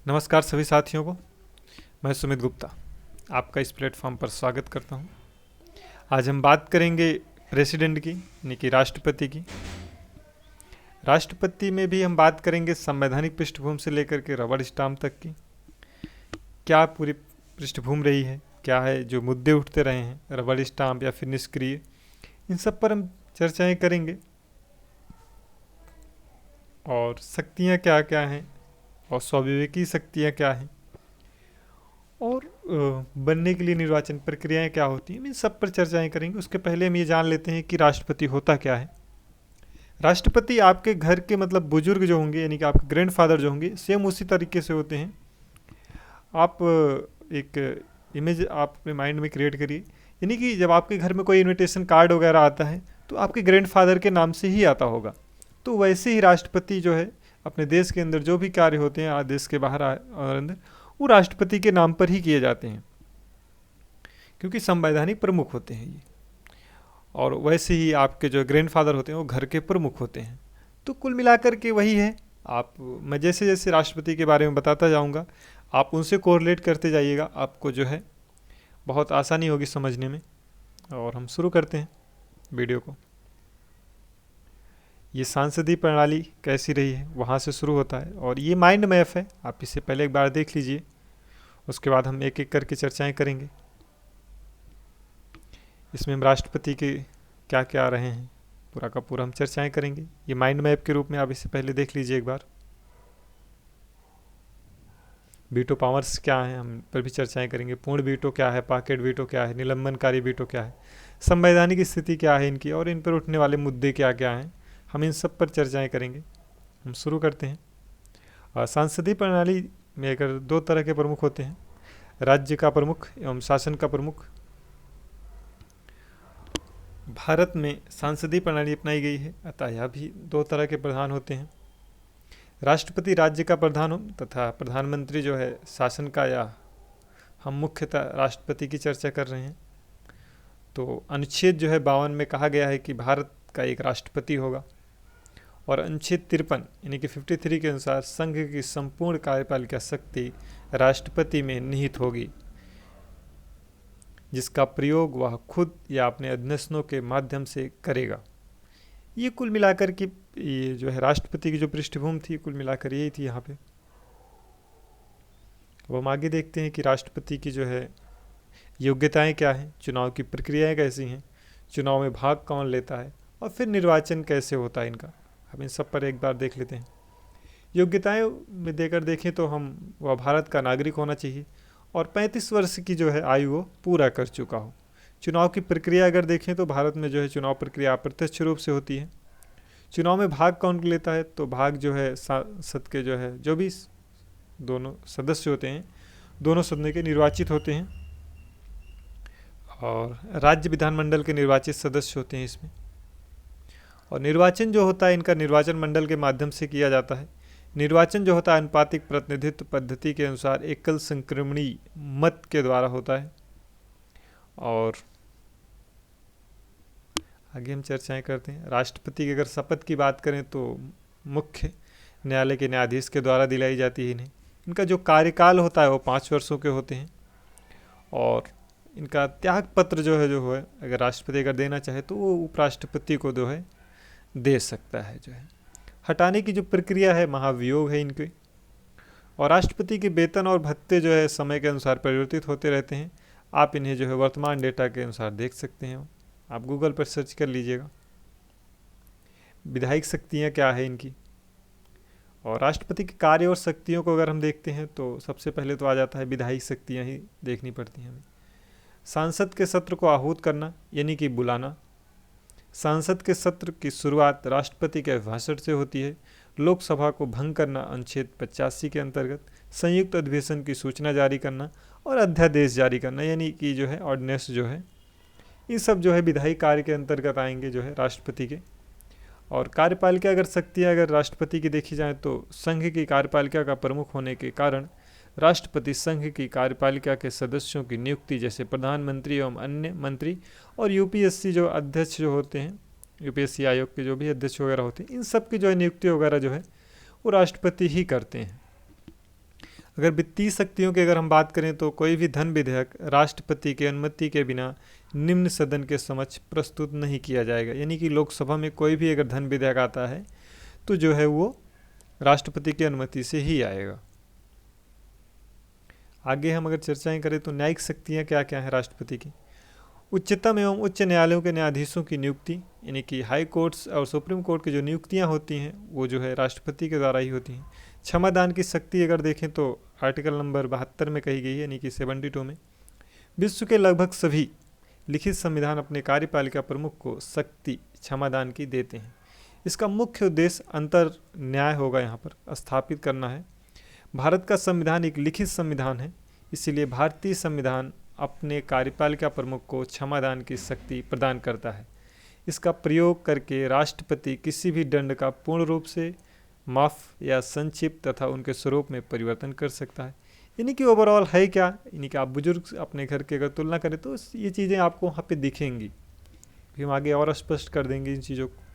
नमस्कार सभी साथियों को। मैं सुमित गुप्ता आपका इस प्लेटफॉर्म पर स्वागत करता हूं। आज हम बात करेंगे प्रेसिडेंट की, यानी कि राष्ट्रपति की। राष्ट्रपति में भी हम बात करेंगे संवैधानिक पृष्ठभूमि से लेकर के रबड़ स्टाम्प तक की। क्या पूरी पृष्ठभूमि रही है, क्या है जो मुद्दे उठते रहे हैं, रबड़ स्टाम्प या फिर निष्क्रिय, इन सब पर हम चर्चाएं करेंगे। और शक्तियाँ क्या क्या हैं और स्वाभाविकी शक्तियाँ क्या हैं और बनने के लिए निर्वाचन प्रक्रियाएं क्या होती हैं, इन सब पर चर्चाएं करेंगे। उसके पहले हम ये जान लेते हैं कि राष्ट्रपति होता क्या है। राष्ट्रपति आपके घर के मतलब बुजुर्ग जो होंगे, यानी कि आपके ग्रैंडफादर जो होंगे, सेम उसी तरीके से होते हैं। आप एक इमेज आप अपने माइंड में क्रिएट करिए, यानी कि जब आपके घर में कोई इनविटेशन कार्ड वगैरह आता है तो आपके ग्रैंडफादर के नाम से ही आता होगा। तो वैसे ही राष्ट्रपति जो है अपने देश के अंदर जो भी कार्य होते हैं, देश के बाहर और अंदर, वो राष्ट्रपति के नाम पर ही किए जाते हैं, क्योंकि संवैधानिक प्रमुख होते हैं ये। और वैसे ही आपके जो ग्रैंडफादर होते हैं वो घर के प्रमुख होते हैं। तो कुल मिलाकर के वही है। मैं जैसे जैसे राष्ट्रपति के बारे में बताता जाऊंगा, आप उनसे कोरिलेट करते जाइएगा, आपको जो है बहुत आसानी होगी समझने में। और हम शुरू करते हैं वीडियो को। ये सांसदीय प्रणाली कैसी रही है वहाँ से शुरू होता है, और ये माइंड मैप है, आप इसे पहले एक बार देख लीजिए। उसके बाद हम एक एक करके चर्चाएं करेंगे। इसमें हम राष्ट्रपति के क्या क्या रहे हैं पूरा का पूरा हम चर्चाएं करेंगे। ये माइंड मैप के रूप में आप इसे पहले देख लीजिए एक बार। वीटो पावर्स क्या हैं हम पर भी चर्चाएं करेंगे। पूर्ण वीटो क्या है, पॉकेट वीटो क्या है, निलंबनकारी वीटो क्या है, संवैधानिक स्थिति क्या है इनकी, और इन पर उठने वाले मुद्दे क्या क्या हैं, हम इन सब पर चर्चाएं करेंगे। हम शुरू करते हैं। सांसदीय प्रणाली में अगर दो तरह के प्रमुख होते हैं, राज्य का प्रमुख एवं शासन का प्रमुख। भारत में सांसदीय प्रणाली अपनाई गई है, अतः यह भी दो तरह के प्रधान होते हैं। राष्ट्रपति राज्य का प्रधान हो तथा प्रधानमंत्री जो है शासन का, या हम मुख्यतः राष्ट्रपति की चर्चा कर रहे हैं। तो अनुच्छेद जो है 52 में कहा गया है कि भारत का एक राष्ट्रपति होगा, और अनुच्छेद 53 यानी कि 53 के अनुसार संघ की संपूर्ण कार्यपालिका शक्ति राष्ट्रपति में निहित होगी, जिसका प्रयोग वह खुद या अपने अधीनस्थों के माध्यम से करेगा। ये कुल मिलाकर की ये जो है राष्ट्रपति की जो पृष्ठभूमि थी, कुल मिलाकर यही थी यहाँ पे। अब हम आगे देखते हैं कि राष्ट्रपति की जो है योग्यताएं क्या हैं, चुनाव की प्रक्रियाएं कैसी हैं, चुनाव में भाग कौन लेता है, और फिर निर्वाचन कैसे होता है इनका। हम इन सब पर एक बार देख लेते हैं। योग्यताएं में देकर देखें तो वह भारत का नागरिक होना चाहिए और 35 वर्ष की जो है आयु वो पूरा कर चुका हो। चुनाव की प्रक्रिया अगर देखें तो भारत में जो है चुनाव प्रक्रिया अप्रत्यक्ष रूप से होती है। चुनाव में भाग कौन लेता है, तो भाग जो है संसद के जो है जो भी दोनों सदस्य होते हैं, दोनों सदनों के निर्वाचित होते हैं, और राज्य विधानमंडल के निर्वाचित सदस्य होते हैं इसमें। और निर्वाचन जो होता है इनका निर्वाचन मंडल के माध्यम से किया जाता है। निर्वाचन जो होता है अनुपातिक प्रतिनिधित्व पद्धति के अनुसार एकल संक्रमणी मत के द्वारा होता है। और आगे हम चर्चाएं करते हैं। राष्ट्रपति की अगर शपथ की बात करें तो मुख्य न्यायालय के न्यायाधीश के द्वारा दिलाई जाती है इन्हें। इनका जो कार्यकाल होता है वो 5 वर्षों के होते हैं, और इनका त्याग पत्र जो है अगर राष्ट्रपति अगर देना चाहे तो वो उपराष्ट्रपति को जो है दे सकता है। जो है हटाने की जो प्रक्रिया है महाभियोग है इनके। और राष्ट्रपति के वेतन और भत्ते जो है समय के अनुसार परिवर्तित होते रहते हैं। आप इन्हें जो है वर्तमान डेटा के अनुसार देख सकते हैं, आप गूगल पर सर्च कर लीजिएगा। विधायिक शक्तियाँ क्या है इनकी, और राष्ट्रपति के कार्य और शक्तियों को अगर हम देखते हैं तो सबसे पहले तो आ जाता है विधायिक शक्तियाँ ही देखनी पड़ती हैं हमें। सांसद के सत्र को आहूत करना यानी कि बुलाना। संसद के सत्र की शुरुआत राष्ट्रपति के भाषण से होती है। लोकसभा को भंग करना अनुच्छेद 85 के अंतर्गत। संयुक्त अधिवेशन की सूचना जारी करना और अध्यादेश जारी करना यानी कि जो है ऑर्डिनेंस जो है, ये सब जो है विधायी कार्य के अंतर्गत आएंगे जो है राष्ट्रपति के। और कार्यपालिका अगर शक्तियाँ अगर राष्ट्रपति की देखी जाए तो संघ की कार्यपालिका का प्रमुख होने के कारण राष्ट्रपति संघ की कार्यपालिका के सदस्यों की नियुक्ति, जैसे प्रधानमंत्री एवं अन्य मंत्री और यूपीएससी जो अध्यक्ष जो होते हैं, यूपीएससी आयोग के जो भी अध्यक्ष वगैरह होते हैं, इन सब की जो है नियुक्ति वगैरह जो है वो राष्ट्रपति ही करते हैं। अगर वित्तीय शक्तियों की अगर हम बात करें तो कोई भी धन विधेयक राष्ट्रपति की अनुमति के बिना निम्न सदन के समक्ष प्रस्तुत नहीं किया जाएगा। यानी कि लोकसभा में कोई भी अगर धन विधेयक आता है तो जो है वो राष्ट्रपति की अनुमति से ही आएगा। आगे हम अगर चर्चाएं करें तो न्यायिक शक्तियां क्या क्या हैं राष्ट्रपति की। उच्चतम एवं उच्च न्यायालयों के न्यायाधीशों की नियुक्ति, यानी कि हाई कोर्ट्स और सुप्रीम कोर्ट की जो नियुक्तियां होती हैं वो जो है राष्ट्रपति के द्वारा ही होती हैं। क्षमादान की शक्ति अगर देखें तो आर्टिकल नंबर 72 में कही गई है, यानी कि 72 में। विश्व के लगभग सभी लिखित संविधान अपने कार्यपालिका प्रमुख को शक्ति क्षमादान की देते हैं। इसका मुख्य उद्देश्य अंतर न्याय होगा यहाँ पर स्थापित करना है। भारत का संविधान एक लिखित संविधान है, इसीलिए भारतीय संविधान अपने कार्यपालिका प्रमुख को क्षमादान की शक्ति प्रदान करता है। इसका प्रयोग करके राष्ट्रपति किसी भी दंड का पूर्ण रूप से माफ़ या संक्षिप्त तथा उनके स्वरूप में परिवर्तन कर सकता है। यानी कि ओवरऑल है क्या, यानी कि आप बुजुर्ग अपने घर की अगर तुलना करें तो ये चीज़ें आपको वहाँ पे दिखेंगी, फिर हम आगे और स्पष्ट कर देंगे इन चीज़ों को।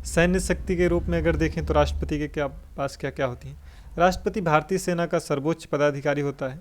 सैन्य शक्ति के रूप में अगर देखें तो राष्ट्रपति के पास क्या क्या होती हैं। राष्ट्रपति भारतीय सेना का सर्वोच्च पदाधिकारी होता है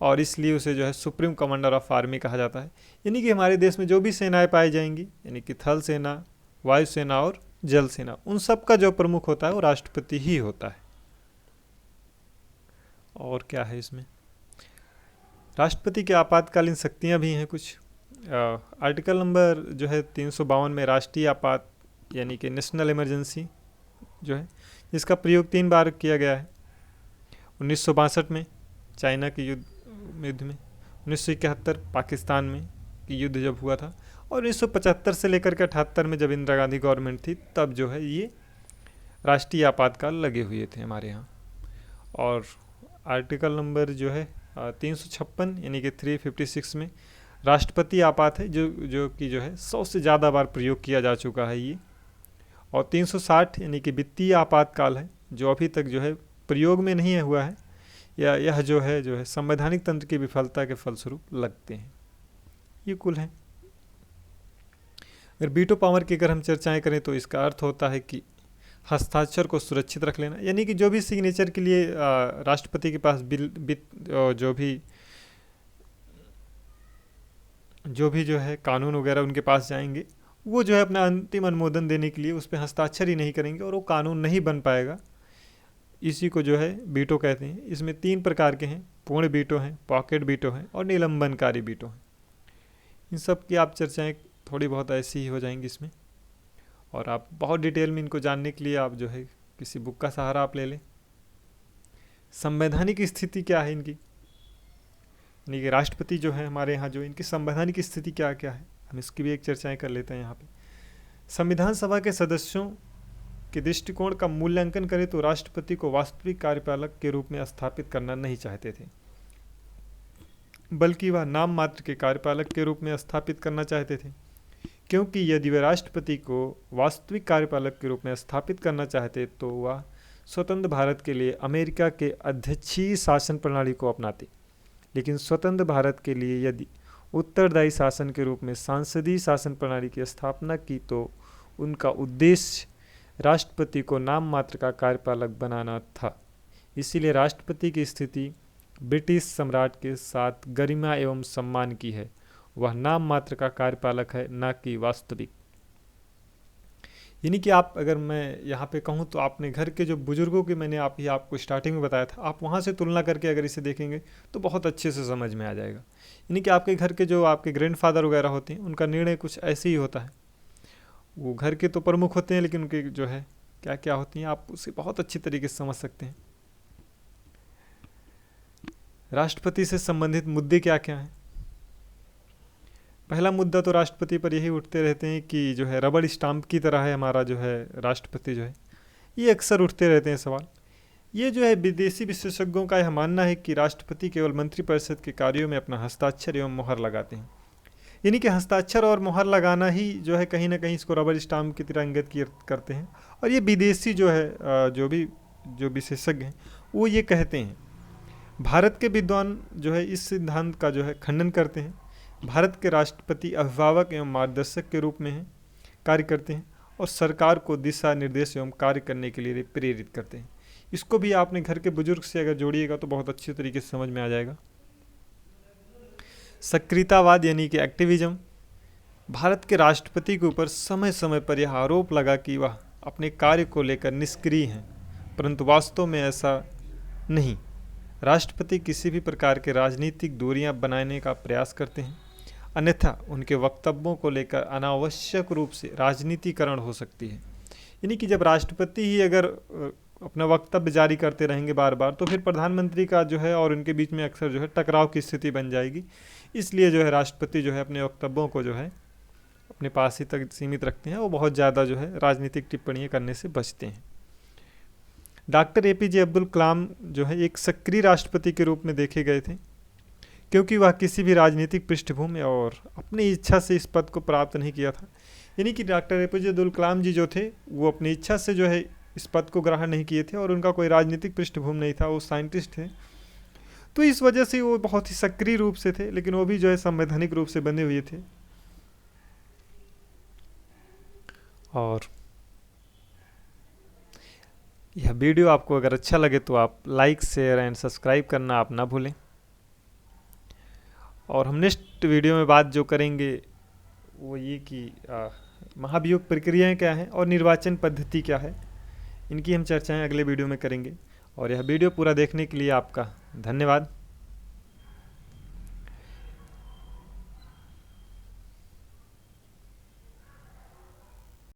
और इसलिए उसे जो है सुप्रीम कमांडर ऑफ आर्मी कहा जाता है। यानी कि हमारे देश में जो भी सेनाएं पाई जाएंगी, यानी कि थल सेना, वायुसेना और जल सेना, उन सब का जो प्रमुख होता है वो राष्ट्रपति ही होता है। और क्या है इसमें, राष्ट्रपति की आपातकालीन शक्तियां भी हैं कुछ। आर्टिकल नंबर जो है 352 में राष्ट्रीय आपात यानी कि नेशनल इमरजेंसी जो है, जिसका प्रयोग 3 बार किया गया है। 1962 में चाइना के युद्ध में, 1971 पाकिस्तान में कि युद्ध जब हुआ था, और 1975 से लेकर के 78 में जब इंदिरा गांधी गवर्नमेंट थी तब जो है ये राष्ट्रीय आपातकाल लगे हुए थे हमारे यहाँ। और आर्टिकल नंबर जो है 356 यानी कि 356 में राष्ट्रपति आपात है, जो कि जो है 100 से ज़्यादा बार प्रयोग किया जा चुका है ये। और 360 यानी कि वित्तीय आपातकाल है, जो अभी तक जो है प्रयोग में नहीं हुआ है, या यह जो है संवैधानिक तंत्र की विफलता के फलस्वरूप लगते हैं। ये कुल है। अगर वीटो पावर की अगर हम चर्चाएं करें तो इसका अर्थ होता है कि हस्ताक्षर को सुरक्षित रख लेना, यानी कि जो भी सिग्नेचर के लिए राष्ट्रपति के पास जो भी जो है कानून वगैरह उनके पास जाएंगे, वो जो है अपना अंतिम अनुमोदन देने के लिए उस पर हस्ताक्षर ही नहीं करेंगे और वो कानून नहीं बन पाएगा। इसी को जो है वीटो कहते हैं। इसमें 3 प्रकार के हैं, पूर्ण वीटो हैं, पॉकेट वीटो हैं और निलंबनकारी वीटो हैं। इन सब की आप चर्चाएं थोड़ी बहुत ऐसी ही हो जाएंगी इसमें, और आप बहुत डिटेल में इनको जानने के लिए आप जो है किसी बुक का सहारा आप ले लें। संवैधानिक स्थिति क्या है इनकी, यानी कि राष्ट्रपति जो है हमारे यहाँ जो इनकी संवैधानिक स्थिति क्या क्या है, हम इसकी भी एक चर्चाएं कर लेते हैं यहाँ पे। संविधान सभा के सदस्यों के दृष्टिकोण का मूल्यांकन करें तो राष्ट्रपति को वास्तविक कार्यपालक के रूप में स्थापित करना नहीं चाहते थे, बल्कि वह नाम मात्र के कार्यपालक के रूप में स्थापित करना चाहते थे। क्योंकि यदि वे राष्ट्रपति को वास्तविक कार्यपालक के रूप में स्थापित करना चाहते तो वह स्वतंत्र भारत के लिए अमेरिका के अध्यक्षीय शासन प्रणाली को अपनाते, लेकिन स्वतंत्र भारत के लिए यदि उत्तरदायी शासन के रूप में सांसदीय शासन प्रणाली की स्थापना की तो उनका उद्देश्य राष्ट्रपति को नाम मात्र का कार्यपालक बनाना था। इसीलिए राष्ट्रपति की स्थिति ब्रिटिश सम्राट के साथ गरिमा एवं सम्मान की है, वह नाम मात्र का कार्यपालक है, ना कि वास्तविक। यानी कि आप अगर मैं यहाँ पे कहूँ तो आपने घर के जो बुजुर्गों की मैंने आपको स्टार्टिंग में बताया था, आप वहाँ से तुलना करके अगर इसे देखेंगे तो बहुत अच्छे से समझ में आ जाएगा। यानी कि आपके घर के जो आपके ग्रैंडफादर वगैरह होते हैं उनका निर्णय कुछ ऐसे ही होता है। वो घर के तो प्रमुख होते हैं, लेकिन उनके जो है क्या क्या होती हैं आप उसे बहुत अच्छी तरीके से समझ सकते हैं। राष्ट्रपति से संबंधित मुद्दे क्या क्या हैं। पहला मुद्दा तो राष्ट्रपति पर यही उठते रहते हैं कि जो है रबड़ स्टाम्प की तरह है हमारा जो है राष्ट्रपति जो है, ये अक्सर उठते रहते हैं सवाल। ये जो है विदेशी विशेषज्ञों का यह मानना है कि राष्ट्रपति केवल मंत्रिपरिषद के कार्यों में अपना हस्ताक्षर एवं मोहर लगाते हैं। यानी कि हस्ताक्षर और मोहर लगाना ही जो है कहीं ना कहीं इसको रबड़ स्टाम्प की तरह अंकित करते हैं। और ये विदेशी जो है जो विशेषज्ञ हैं वो ये कहते हैं। भारत के विद्वान जो है इस सिद्धांत का जो है खंडन करते हैं। भारत के राष्ट्रपति अभिभावक एवं मार्गदर्शक के रूप में हैं, कार्य करते हैं और सरकार को दिशा निर्देश एवं कार्य करने के लिए प्रेरित करते हैं। इसको भी आपने घर के बुजुर्ग से अगर जोड़िएगा तो बहुत अच्छी तरीके से समझ में आ जाएगा। सक्रियतावाद यानी कि एक्टिविज्म, भारत के राष्ट्रपति के ऊपर समय समय पर यह आरोप लगा कि वह अपने कार्य को लेकर निष्क्रिय हैं, परंतु वास्तव में ऐसा नहीं। राष्ट्रपति किसी भी प्रकार के राजनीतिक दूरियां बनाने का प्रयास करते हैं, अन्यथा उनके वक्तव्यों को लेकर अनावश्यक रूप से राजनीतिकरण हो सकती है। यानी कि जब राष्ट्रपति ही अगर अपना वक्तव्य जारी करते रहेंगे बार बार, तो फिर प्रधानमंत्री का जो है और उनके बीच में अक्सर जो है टकराव की स्थिति बन जाएगी। इसलिए जो है राष्ट्रपति जो है अपने वक्तव्यों को जो है अपने पास ही तक सीमित रखते हैं, वो बहुत ज़्यादा जो है राजनीतिक टिप्पणियाँ करने से बचते हैं। डॉक्टर एपीजे अब्दुल कलाम जो है एक सक्रिय राष्ट्रपति के रूप में देखे गए थे, क्योंकि वह किसी भी राजनीतिक पृष्ठभूमि और अपनी इच्छा से इस पद को प्राप्त नहीं किया था। यानी कि डॉक्टर एपीजे अब्दुल कलाम जी जो थे वो अपनी इच्छा से जो है इस पद को ग्रहण नहीं किए थे और उनका कोई राजनीतिक पृष्ठभूमि नहीं था, वो साइंटिस्ट थे। तो इस वजह से वो बहुत ही सक्रिय रूप से थे, लेकिन वो भी जो है संवैधानिक रूप से बने हुए थे। और यह वीडियो आपको अगर अच्छा लगे तो आप लाइक, शेयर एंड सब्सक्राइब करना आप ना भूलें। और हम नेक्स्ट वीडियो में बात जो करेंगे वो ये कि महाभियोग प्रक्रियाएं क्या हैं और निर्वाचन पद्धति क्या है, इनकी हम चर्चाएं अगले वीडियो में करेंगे। और यह वीडियो पूरा देखने के लिए आपका धन्यवाद।